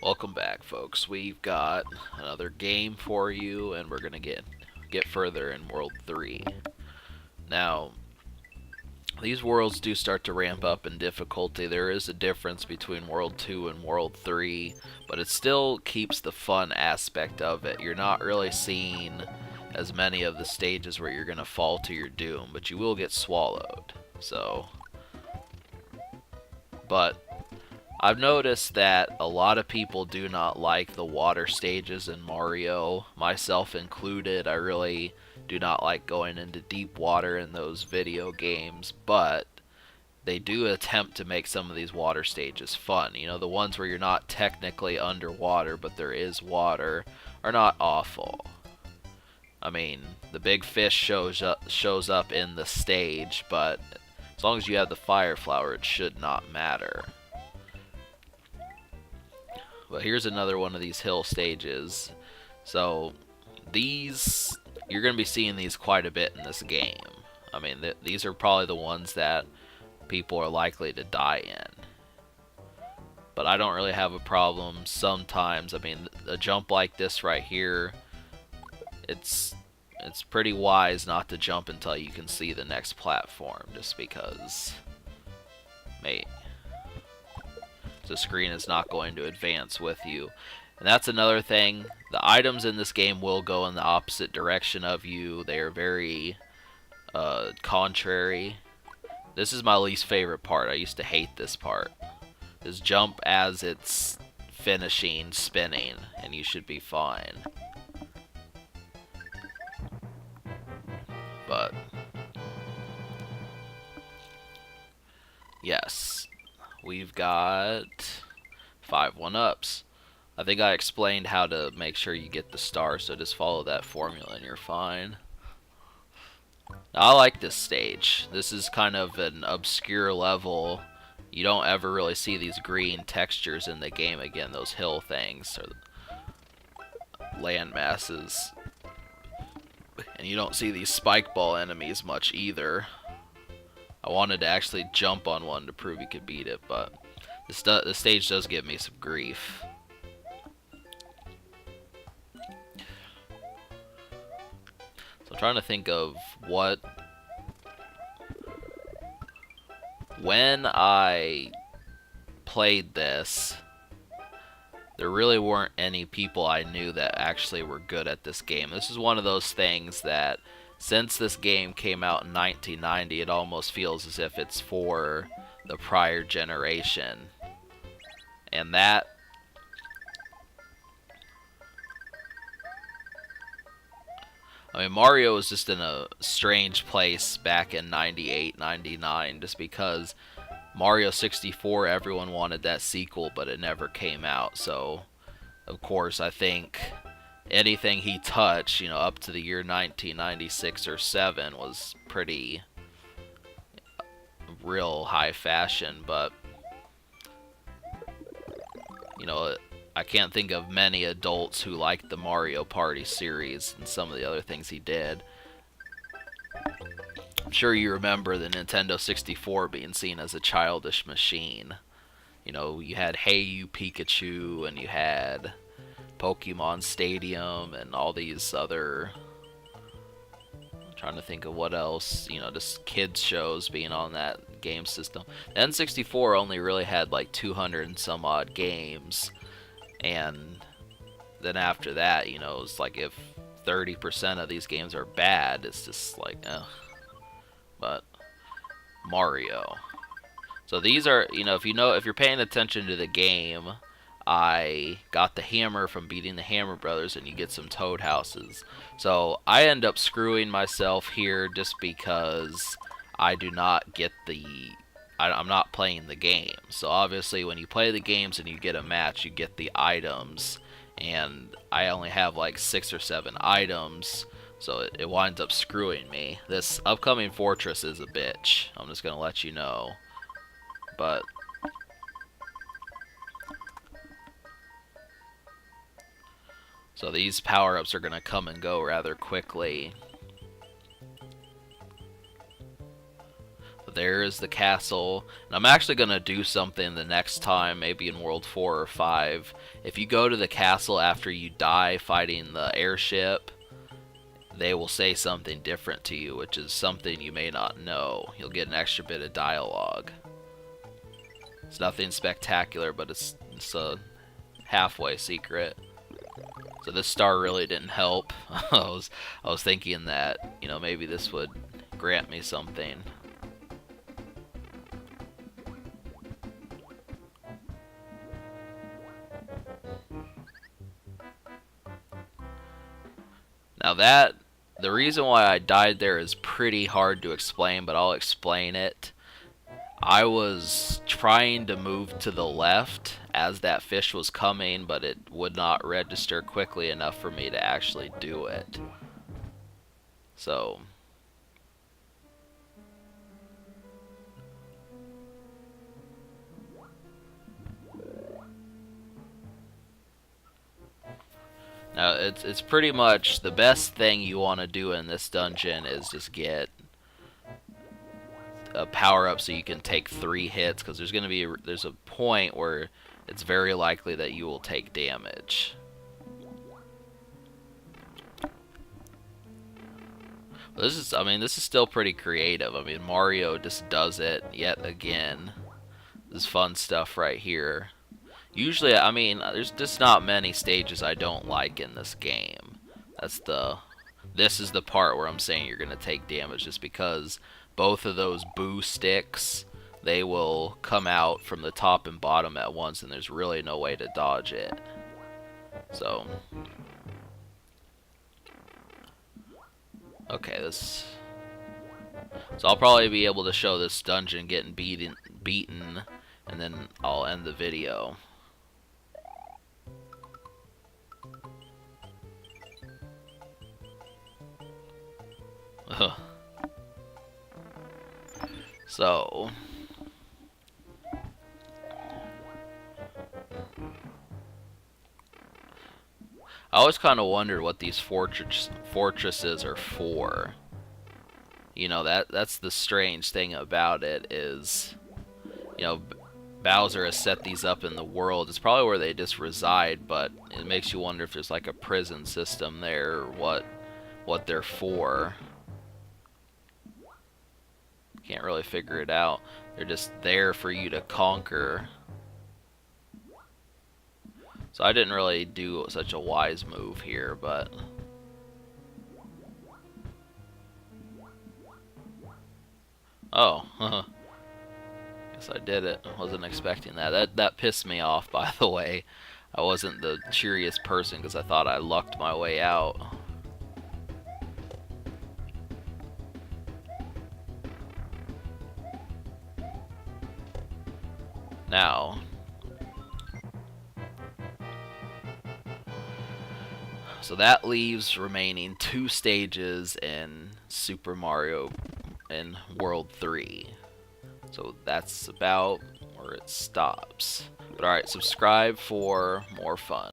Welcome back, folks. We've got another game for you, and we're gonna get further in World 3. Now, these worlds do start to ramp up in difficulty. There is a difference between World 2 and World 3, but it still keeps the fun aspect of it. You're not really seeing as many of the stages where you're gonna fall to your doom, but you will get swallowed. But I've noticed that a lot of people do not like the water stages in Mario, myself included. I really do not like going into deep water in those video games, but they do attempt to make some of these water stages fun. You know, the ones where you're not technically underwater, but there is water, are not awful. I mean, the big fish shows up in the stage, but as long as you have the fire flower, it should not matter. But here's another one of these hill stages. So these, you're going to be seeing these quite a bit in this game. I mean, these are probably the ones that people are likely to die in. But I don't really have a problem sometimes. I mean, a jump like this right here, it's pretty wise not to jump until you can see the next platform, just because, mate, the screen is not going to advance with you. And that's another thing. The items in this game will go in the opposite direction of you. They are very contrary. This is my least favorite part. I used to hate this part. Is jump as it's finishing spinning, and you should be fine. But yes, we've got 5 1-ups. I think I explained how to make sure you get the star, so just follow that formula and you're fine. Now, I like this stage. This is kind of an obscure level. You don't ever really see these green textures in the game again, those hill things, or land masses. And you don't see these spike ball enemies much either. I wanted to actually jump on one to prove you could beat it, but the stage does give me some grief. So I'm trying to think of what... When I played this, there really weren't any people I knew that actually were good at this game. This is one of those things that, since this game came out in 1990, it almost feels as if it's for the prior generation. And that... I mean, Mario was just in a strange place back in 98, 99, just because Mario 64, everyone wanted that sequel, but it never came out. So, of course, I think anything he touched, you know, up to the year 1996 or 7 was pretty real high fashion, but, you know, I can't think of many adults who liked the Mario Party series and some of the other things he did. I'm sure you remember the Nintendo 64 being seen as a childish machine. You know, you had Hey You Pikachu, and you had Pokemon Stadium, and all these other... I'm trying to think of what else, you know, just kids shows being on that game system. The N64 only really had like 200 and some odd games. And then after that, you know, it's like if 30% of these games are bad, it's just like, ugh. But Mario. So these are, you know, if you're paying attention to the game, I got the hammer from beating the Hammer Brothers, and you get some Toad houses. So I end up screwing myself here just because I do not get the... I'm not playing the game. So obviously when you play the games and you get a match, you get the items, and I only have like 6 or 7 items, so it winds up screwing me. This upcoming fortress is a bitch, I'm just gonna let you know. But so these power-ups are gonna come and go rather quickly. there is the castle. And I'm actually going to do something the next time, maybe in World 4 or 5. If you go to the castle after you die fighting the airship, they will say something different to you, which is something you may not know. You'll get an extra bit of dialogue. It's nothing spectacular, but it's a halfway secret. So this star really didn't help. I was thinking that, you know, maybe this would grant me something. Now the reason why I died there is pretty hard to explain, but I'll explain it. I was trying to move to the left as that fish was coming, but it would not register quickly enough for me to actually do it. So now it's pretty much the best thing you want to do in this dungeon is just get a power up so you can take 3 hits, because there's a point where it's very likely that you will take damage. This is still pretty creative. I mean, Mario just does it yet again. This is fun stuff right here. Usually, I mean, there's just not many stages I don't like in this game. This is the part where I'm saying you're gonna take damage, just because both of those boo sticks, they will come out from the top and bottom at once, and there's really no way to dodge it. So, okay, so I'll probably be able to show this dungeon getting beaten, and then I'll end the video. So, I always kind of wondered what these fortresses are for. You know, that's the strange thing about it is, you know, Bowser has set these up in the world. It's probably where they just reside, but it makes you wonder if there's like a prison system there, or what they're for. Can't really figure it out. They're just there for you to conquer. So I didn't really do such a wise move here, but oh, guess I did it. I wasn't expecting that. That pissed me off, by the way. I wasn't the cheeriest person because I thought I lucked my way out. Now, so that leaves remaining 2 stages in Super Mario in World 3. So that's about where it stops. But alright, subscribe for more fun.